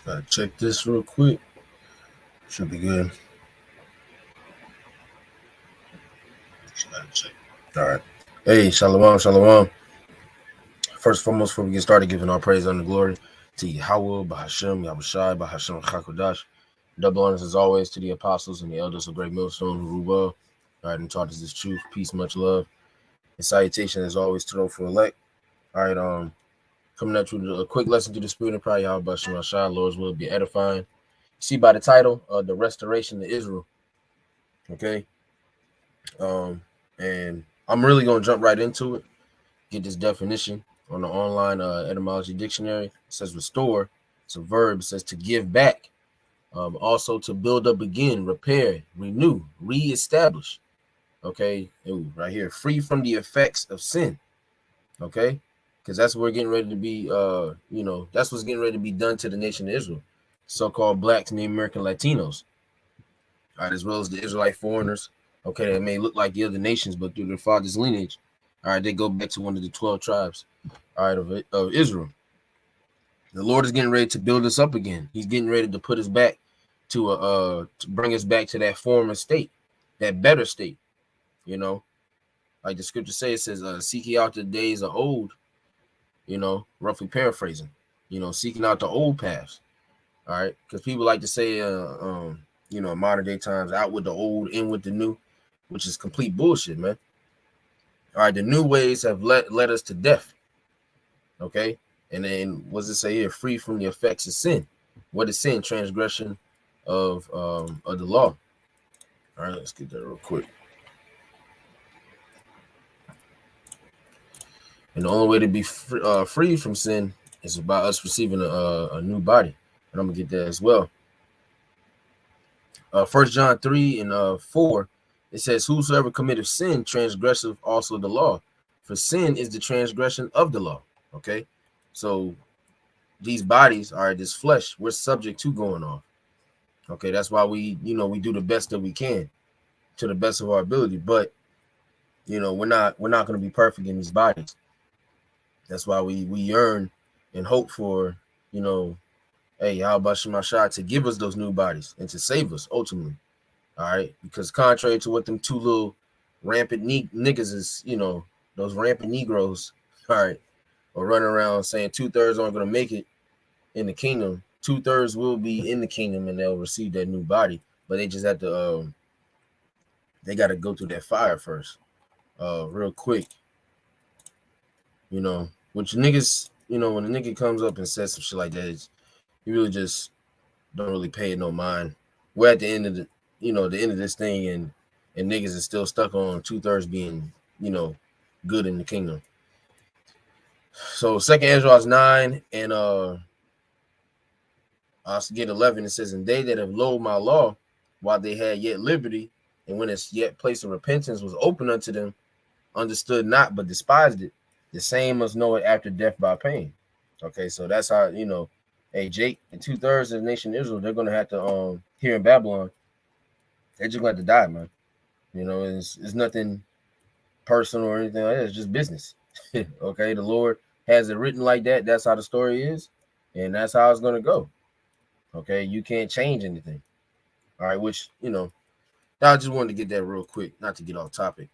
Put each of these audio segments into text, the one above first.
Gotta check this real quick. Should be good. All right. Hey, shalom, shalom. First and foremost, before we get started, giving our praise and glory to Yahweh, Bahashem, Yahushai, Bahashem, Chakodash. Double honors as always to the apostles and the elders of Great Millstone who rule well. All right, and taught us this truth, peace, much love, and salutation as always to those for elect. All right, coming at you with a quick lesson to the spirit of prayer, Yahweh, Bahashem, Yahushai, Lord's will be edifying. You see by the title, the restoration of Israel. Okay. And I'm really gonna jump right into it. Get this definition on the online etymology dictionary. It says restore. It's a verb. It says to give back. Also to build up again, repair, renew, reestablish. Okay. Ooh, right here, free from the effects of sin. Okay. Because that's what we're getting ready to be, that's what's getting ready to be done to the nation of Israel. So-called blacks and the American Latinos. All right, as well as the Israelite foreigners. Okay, that may look like the other nations, but through their father's lineage. All right, they go back to one of the 12 tribes, all right, of Israel. The Lord is getting ready to build us up again. He's getting ready to put us back to bring us back to that former state, that better state. You know, like the scripture says, it says, "Seek ye out the days of old." You know, roughly paraphrasing. You know, seeking out the old paths. All right, because people like to say, in modern day times, out with the old, in with the new, which is complete bullshit, man. All right, the new ways have led us to death. Okay, and then what does it say here? Free from the effects of sin. What is sin? Transgression of the law. All right, let's get that real quick. And the only way to be free from sin is by us receiving a new body. And I'm gonna get that as well. 1 John 3 and 4, it says, "Whosoever committeth sin transgresseth also the law, for sin is the transgression of the law." Okay, so these bodies are this flesh. We're subject to going off. Okay, that's why we do the best that we can to the best of our ability. But we're not going to be perfect in these bodies. That's why we yearn and hope for hey, how about Shemashah to give us those new bodies and to save us ultimately. All right, because contrary to what them two little rampant niggas is, those rampant Negroes, all right, are running around saying 2/3 aren't going to make it in the kingdom. 2/3 will be in the kingdom and they'll receive that new body, but they just have to they got to go through that fire first, real quick. Which niggas, when a nigga comes up and says some shit like that, you really just don't really pay it no mind. We're at the end of the end of this thing, and niggas is still stuck on 2/3 being, good in the kingdom. So 2nd Ezra 9 and I get 11. It says, "And they that have loathed my law, while they had yet liberty, and when its yet place of repentance was open unto them, understood not, but despised it. The same must know it after death by pain." Okay, so that's how hey Jake, and 2/3 of the nation of Israel, they're gonna have to here in Babylon, they're just gonna have to die, man. It's nothing personal or anything like that. It's just business. Okay, the Lord has it written like that. That's how the story is, and that's how it's gonna go. Okay, you can't change anything. All right, which I just wanted to get that real quick, not to get off topic.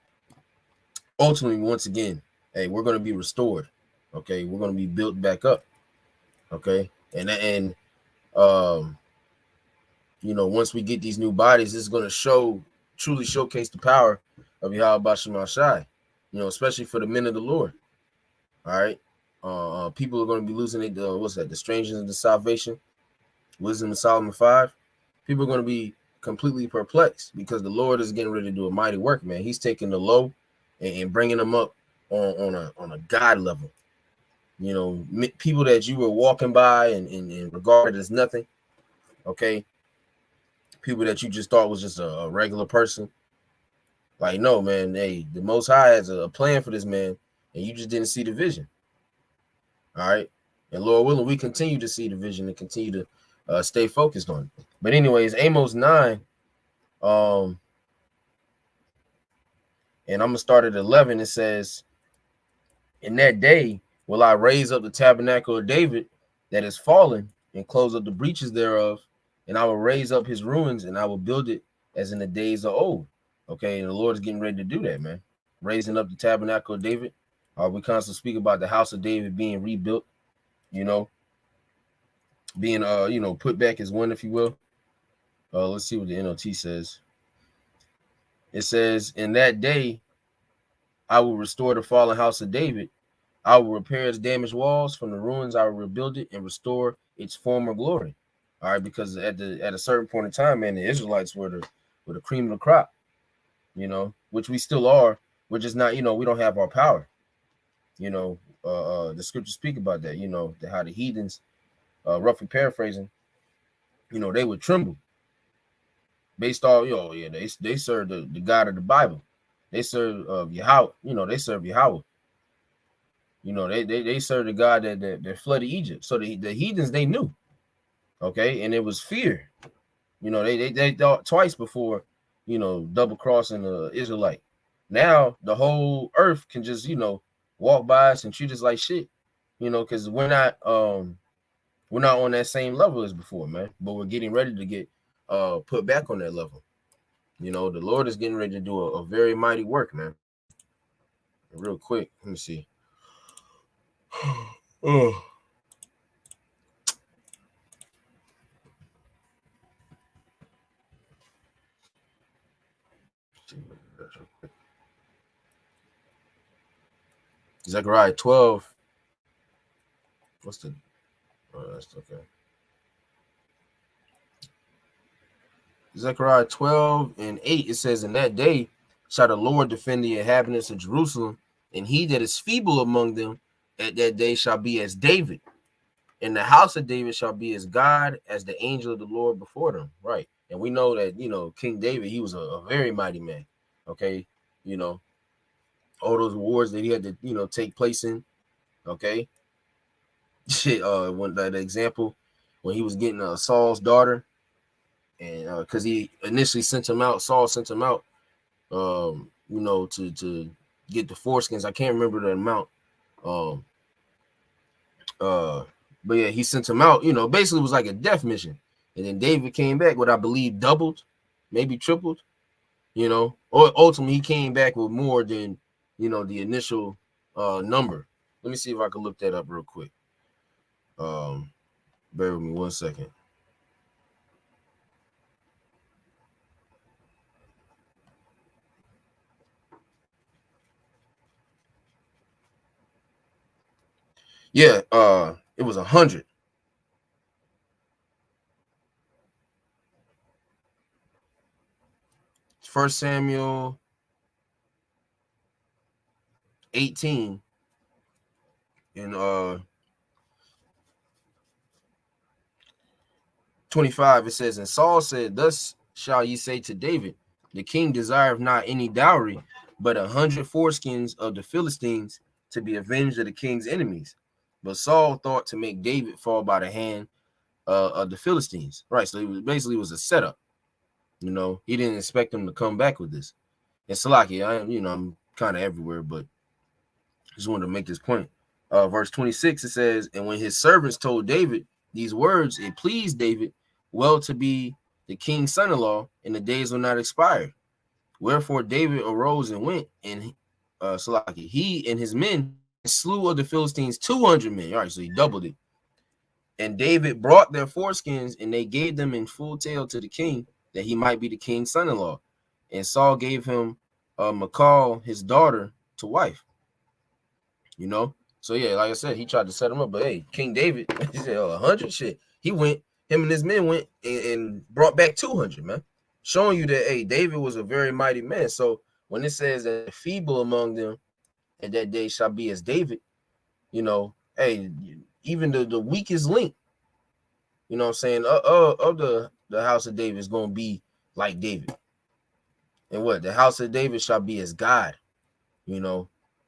Ultimately, once again, hey, we're gonna be restored. Okay, we're gonna be built back up. Okay, and once we get these new bodies, it's gonna truly showcase the power of Yahweh Bashem Shai. Especially for the men of the Lord. All right, people are gonna be losing it. What's that? The strangers of the salvation. Wisdom of Solomon 5, people are going to be completely perplexed because the Lord is getting ready to do a mighty work, man. He's taking the low and bringing them up on a God level. People that you were walking by and regarded as nothing, okay? People that you just thought was just a regular person. Like, no, man, hey, the Most High has a plan for this man, and you just didn't see the vision. All right? And Lord willing, we continue to see the vision and continue to stay focused on it. But anyways, Amos 9, and I'm gonna start at 11. It says, "In that day will I raise up the tabernacle of David that is fallen, and close up the breaches thereof, and I will raise up his ruins, and I will build it as in the days of old. Okay, and the Lord is getting ready to do that, man. Raising up the tabernacle of David. We constantly speak about the house of David being rebuilt, you know, being put back as one, if you will. Let's see what the NLT says. It says, in that day, I will restore the fallen house of David. I will repair its damaged walls. From the ruins, I will rebuild it and restore its former glory. All right, because at a certain point in time, man, the Israelites were the cream of the crop, which we still are. We're just not, we don't have our power. The scriptures speak about that, how the heathens, roughly paraphrasing, they would tremble based off, they serve the God of the Bible. They serve Yahweh, they serve Yahweh. They serve the God that flooded Egypt. So the heathens, they knew. Okay, and it was fear. They thought twice before, double crossing the Israelite. Now the whole earth can just, walk by us and treat us like shit, because we're not on that same level as before, man. But we're getting ready to get put back on that level. The Lord is getting ready to do a very mighty work, man. Real quick, let me see. Oh. Zechariah 12. What's the? That's okay. Zechariah 12:8. It says, in that day shall the Lord defend the inhabitants of Jerusalem, and he that is feeble among them at that day shall be as David, and the house of David shall be as God, as the angel of the Lord before them. Right. And we know that, King David, he was a very mighty man. Okay. All those wars that he had to, take place in. Okay. Shit. When that example, when he was getting Saul's daughter, and because he initially sent him out, Saul sent him out, to get the foreskins. I can't remember the amount. But yeah, he sent him out, basically it was like a death mission. And then David came back with, I believe, doubled, maybe tripled, or ultimately he came back with more than, the initial number. Let me see if I can look that up real quick. Bear with me 1 second. Yeah, it was 100. First Samuel 18 and 25. It says, and Saul said, thus shall ye say to David, the king desireth not any dowry, but 100 foreskins of the Philistines, to be avenged of the king's enemies. But Saul thought to make David fall by the hand of the Philistines. Right. So it was a setup. He didn't expect him to come back with this. And Salaki, I'm kind of everywhere, but just wanted to make this point. Verse 26, it says, and when his servants told David these words, it pleased David well to be the king's son-in-law, and the days were not expired. Wherefore David arose and went, and Salaki, he and his men slew of the Philistines 200 men. All right, so he doubled it. And David brought their foreskins, and they gave them in full tale to the king, that he might be the king's son-in-law. And Saul gave him Michal, his daughter, to wife. So yeah, like I said, he tried to set him up, but hey, King David, he said, 100 shit. Him and his men went and brought back 200, man, showing you that, hey, David was a very mighty man. So when it says that feeble among them at that day shall be as David, hey, even the weakest link, what I'm saying, of the house of David is going to be like David. And what? The house of David shall be as God,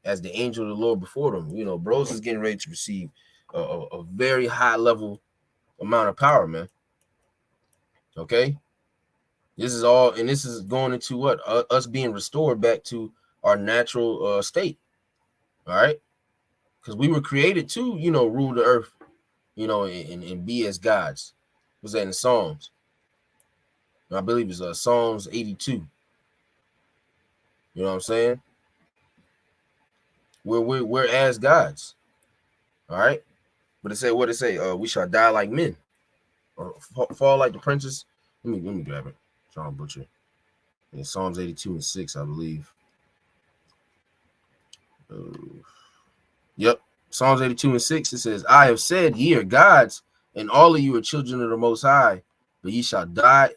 as the angel of the Lord before them. Bros is getting ready to receive a very high level amount of power, man. Okay, this is all, and this is going into what? Us being restored back to our natural state. All right, because we were created to, rule the earth you know, and be as gods. Was that in Psalms? I believe it's Psalms 82. You know what I'm saying? We're as gods. All right. But it say what it say? We shall die like men, or fall like the princes. Let me grab it. John Butcher. In Psalms 82 and 6, I believe. Yep. Psalms 82 and 6. It says, I have said, ye are gods, and all of you are children of the Most High, but ye shall die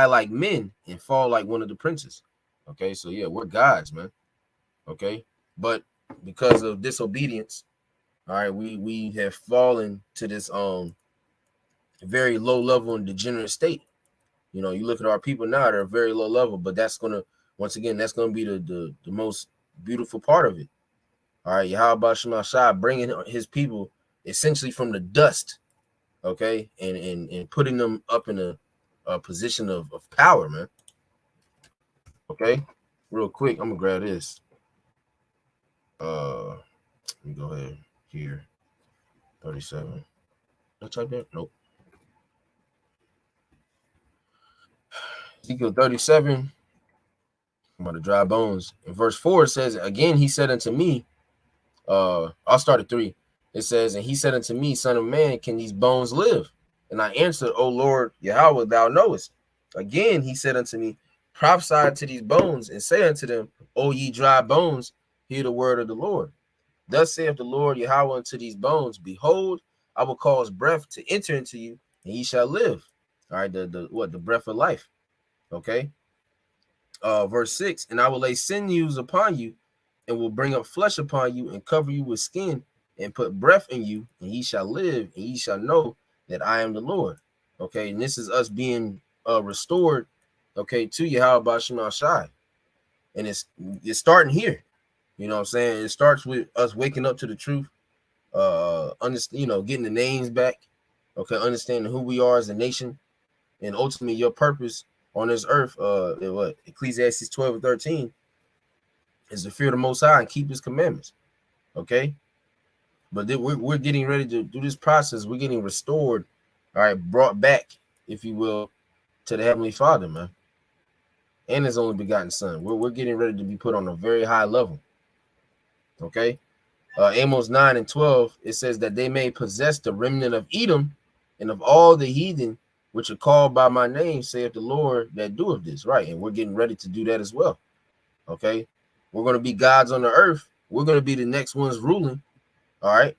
like men and fall like one of the princes. Okay, so yeah, we're gods, man. Okay, but because of disobedience, all right, we have fallen to this very low level and degenerate state. You know, you look at our people now, they're very low level, but that's gonna, once again, that's gonna be the most beautiful part of it. All right, Yahweh Shema Shai bringing his people essentially from the dust, okay, and putting them up in a position of power, man. Okay, real quick, I'm gonna grab this. Let me go ahead here. 37. Did I type that? Nope. Ezekiel 37. I'm about to dry bones. In verse 4, it says, again, he said unto me, I'll start at 3. It says, and he said unto me, Son of man, can these bones live? And I answered, O Lord Yahweh, thou knowest. Again, he said unto me, prophesy to these bones, and say unto them, O ye dry bones, hear the word of the Lord. Thus saith the Lord Yahweh unto these bones, behold, I will cause breath to enter into you, and ye shall live. All right, the breath of life. Okay. Verse 6, and I will lay sinews upon you, and will bring up flesh upon you, and cover you with skin, and put breath in you, and ye shall live, and ye shall know that I am the Lord. Okay, and this is us being restored, okay, to Yahweh Shema Shai. And it's starting here. You know what I'm saying? It starts with us waking up to the truth, getting the names back, okay, understanding who we are as a nation, and ultimately your purpose on this earth. What Ecclesiastes 12 and 13 is to fear the Most High and keep His commandments. Okay, but then we're getting ready to do this process. We're getting restored, all right, brought back, if you will, to the Heavenly Father, man, and His only begotten Son. We're getting ready to be put on a very high level. Okay. Amos 9 and 12, it says that they may possess the remnant of Edom and of all the heathen which are called by my name, saith the Lord that doeth this. Right. And we're getting ready to do that as well. Okay. We're going to be gods on the earth. We're going to be the next ones ruling. All right.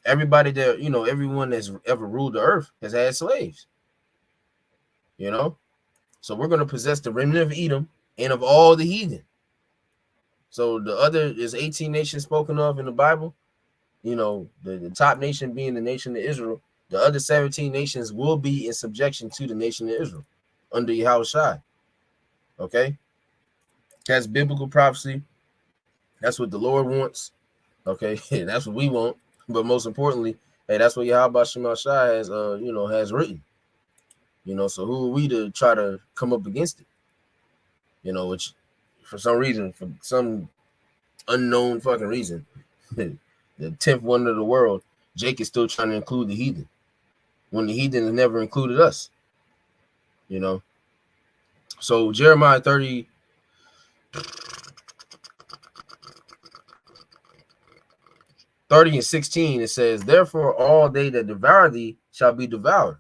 Everybody that, everyone that's ever ruled the earth has had slaves. So we're going to possess the remnant of Edom and of all the heathen. So the other is 18 nations spoken of in the Bible. The top nation being the nation of Israel. The other 17 nations will be in subjection to the nation of Israel under Yahweh Shai. Okay? That's biblical prophecy. That's what the Lord wants. Okay? That's what we want. But most importantly, hey, that's what Yahweh Shema Shai has written. So who are we to try to come up against it? Which for some reason, for some unknown fucking reason, the 10th wonder of the world, Jake is still trying to include the heathen when the heathen has never included us. So Jeremiah 30 and 16, it says, therefore all they that devour thee shall be devoured,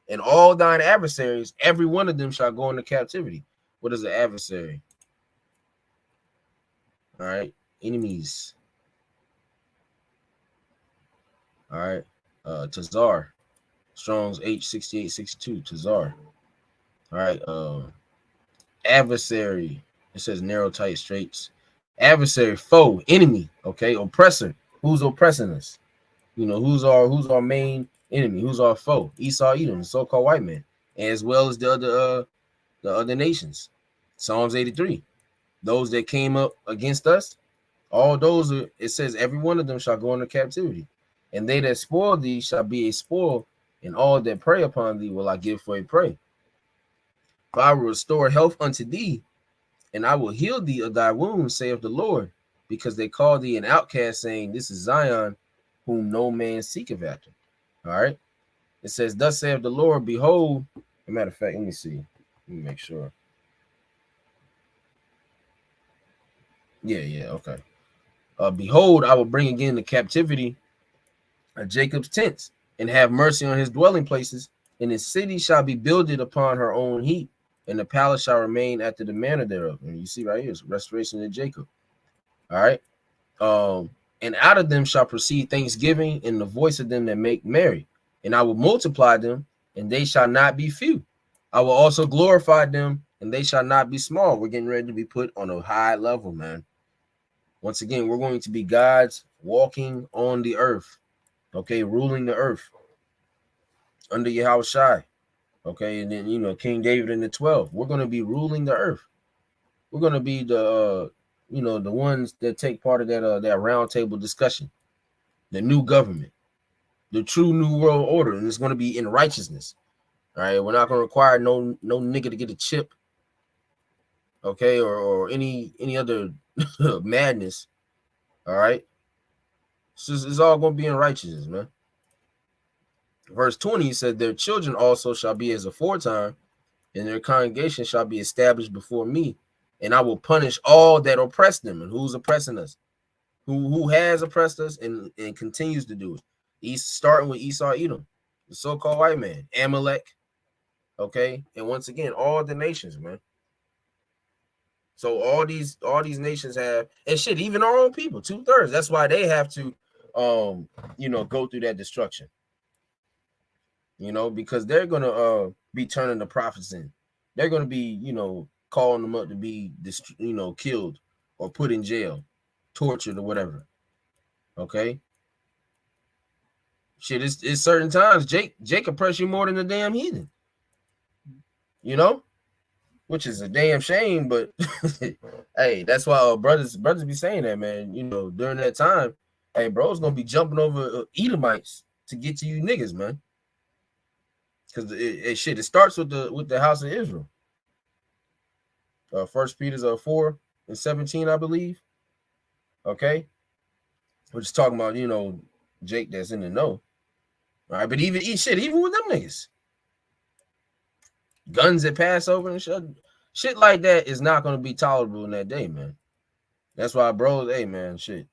and all thine adversaries, every one of them shall go into captivity. What is an adversary? All right, enemies. All right, Tazar, Strong's H6862, Tazar. All right, adversary. It says narrow, tight, straits. Adversary, foe, enemy. Okay, oppressor. Who's oppressing us? Who's our main enemy? Who's our foe? Esau, Edom, the so-called white man, as well as the other nations. Psalms 83. Those that came up against us, all those it says every one of them shall go into captivity, and they that spoil thee shall be a spoil, and all that prey upon thee will I give for a prey. For I will restore health unto thee, and I will heal thee of thy wounds, saith the Lord, because they call thee an outcast, saying, this is Zion, whom no man seeketh after. All right. It says, thus saith the Lord, behold, as a matter of fact, let me see. Let me make sure. Yeah, okay. Behold, I will bring again the captivity of Jacob's tents, and have mercy on his dwelling places, and his city shall be builded upon her own heap, and the palace shall remain after the manner thereof. And you see right here, it's restoration of Jacob. All right. And out of them shall proceed thanksgiving, and the voice of them that make merry. And I will multiply them, and they shall not be few. I will also glorify them, and they shall not be small. We're getting ready to be put on a high level, man. Once again, we're going to be gods walking on the earth, okay, ruling the earth under Yahweh Shai, okay, and then, you know, King David and the 12. We're going to be ruling the earth. We're going to be the, you know, the ones that take part of that round table discussion, the new government, the true new world order, and it's going to be in righteousness. All right, we're not going to require no nigga to get a chip, okay, or any other madness. All right, it's all going to be in righteousness, man. Verse 20 said, their children also shall be as aforetime, and their congregation shall be established before me, and I will punish all that oppress them. And who's oppressing us? Who has oppressed us and continues to do it? He's starting with Esau, Edom, the so-called white man, Amalek, okay, and once again, all the nations, man. So all these nations have, and shit, even our own people, 2/3. That's why they have to, you know, go through that destruction. You know, because they're gonna be turning the prophets in. They're gonna be, you know, calling them up to be, you know, killed or put in jail, tortured or whatever. Okay. Shit, it's certain times Jake oppress you more than the damn heathen. You know, which is a damn shame, but hey, that's why brothers be saying that, man. You know, during that time, hey, bro's gonna be jumping over Edomites to get to you niggas, man. Because it starts with the house of Israel. First Peter's 4:17, I believe. Okay, we're just talking about, you know, Jake that's in the know. All right, but even with them niggas, guns at Passover and shit like that is not going to be tolerable in that day, man. That's why, bro. Hey, man, shit.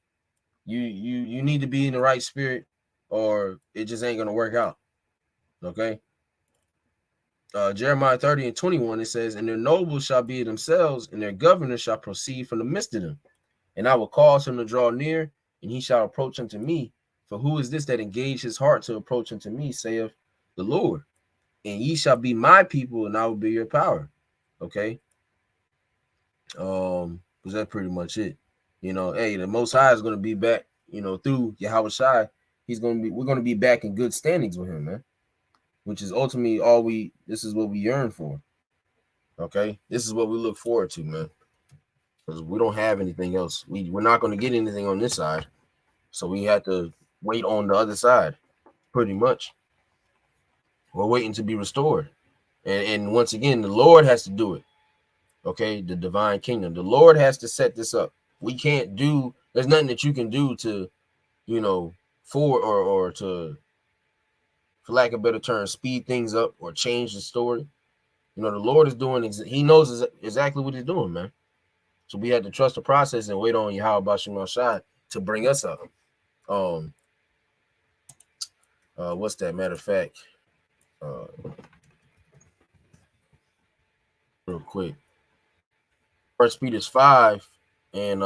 You need to be in the right spirit, or it just ain't gonna work out. Okay. Jeremiah 30:21, it says, and their nobles shall be themselves, and their governors shall proceed from the midst of them. And I will cause him to draw near, and he shall approach unto me. For who is this that engaged his heart to approach unto me, saith the Lord? And ye shall be my people, and I will be your power. Okay. Because that's pretty much it. You know, hey, the Most High is going to be back, you know, through Yahweh Shai. We're going to be back in good standings with him, man. Which is ultimately this is what we yearn for. Okay. This is what we look forward to, man. Because we don't have anything else. We're not going to get anything on this side. So we have to wait on the other side, pretty much. We're waiting to be restored. And once again, the Lord has to do it. Okay, the divine kingdom. The Lord has to set this up. We can't do, there's nothing that you can do to, you know, or to, for lack of a better term, speed things up or change the story. You know, the Lord is doing, he knows exactly what he's doing, man. So we have to trust the process and wait on Yahweh Bashim Shai to bring us up. What's that? Matter of fact, real quick. First Peter 5 and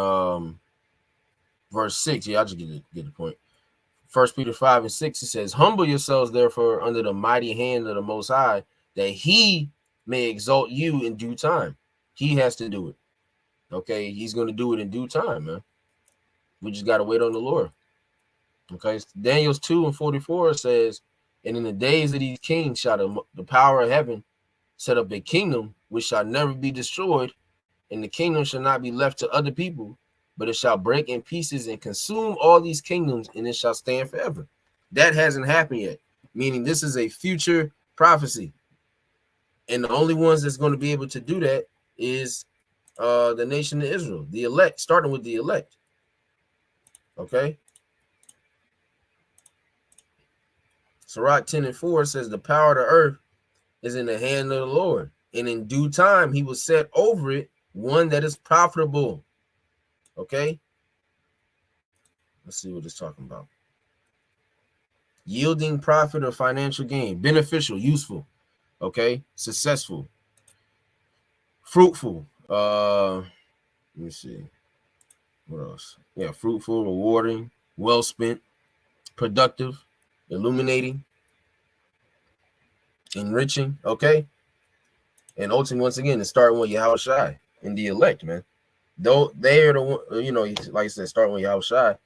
verse 6. Yeah, I'll just get the point. First Peter 5:6, it says, humble yourselves, therefore, under the mighty hand of the Most High, that he may exalt you in due time. He has to do it. Okay, he's going to do it in due time, man. We just got to wait on the Lord. Okay, Daniel 2:44 says, and in the days of these kings shall the power of heaven set up a kingdom which shall never be destroyed, and the kingdom shall not be left to other people, but it shall break in pieces and consume all these kingdoms, and it shall stand forever. That hasn't happened yet, meaning this is a future prophecy. And the only ones that's going to be able to do that is the nation of Israel, the elect, starting with the elect. Okay. Sirach 10:4 says the power of the earth is in the hand of the Lord, and in due time he will set over it one that is profitable. Okay, let's see what it's talking about. Yielding profit or financial gain, beneficial, useful, okay, successful, fruitful. Let me see. What else? Yeah, fruitful, rewarding, well spent, productive, illuminating, enriching, okay? And ultimately, once again, it's starting with Yahweh Shai and the elect, man. Though they are the one, like I said, starting with Yahweh Shai.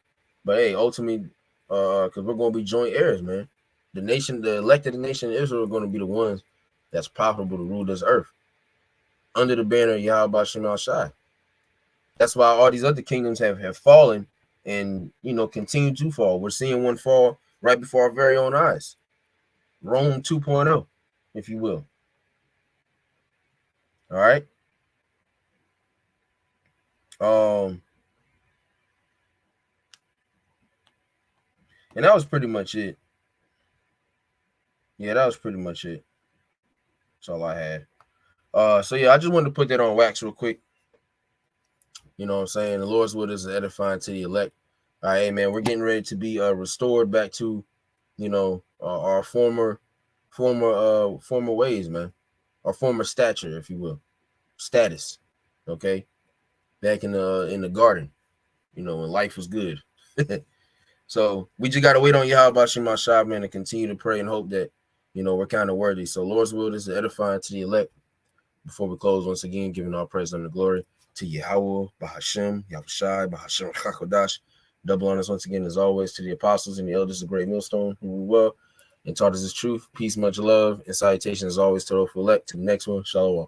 But hey, ultimately, because we're going to be joint heirs, man. The nation, the elected nation of Israel are going to be the ones that's profitable to rule this earth under the banner of Yahweh Shem Shai. That's why all these other kingdoms have fallen and, continue to fall. We're seeing one fall right before our very own eyes. Rome 2.0, if you will. All right. And that was pretty much it. Yeah, that was pretty much it. That's all I had. So yeah, I just wanted to put that on wax real quick. You know what I'm saying? The Lord's word is edifying to the elect. All right, man, we're getting ready to be restored back to, our former ways, man. Our former stature, if you will. Status. Okay. Back in the garden, when life was good. So we just gotta wait on Yahweh Shema Shai, man, and continue to pray and hope that we're kind of worthy. So Lord's will is edifying to the elect. Before we close, once again, giving all praise and the glory to Yahweh, Bahashem, Yahushai, Bahashem Chakodash. Double honors once again, as always, to the apostles and the elders of Great Millstone, who we were and taught us this truth. Peace, much love, and salutations as always to the elect. To the next one, Shalom.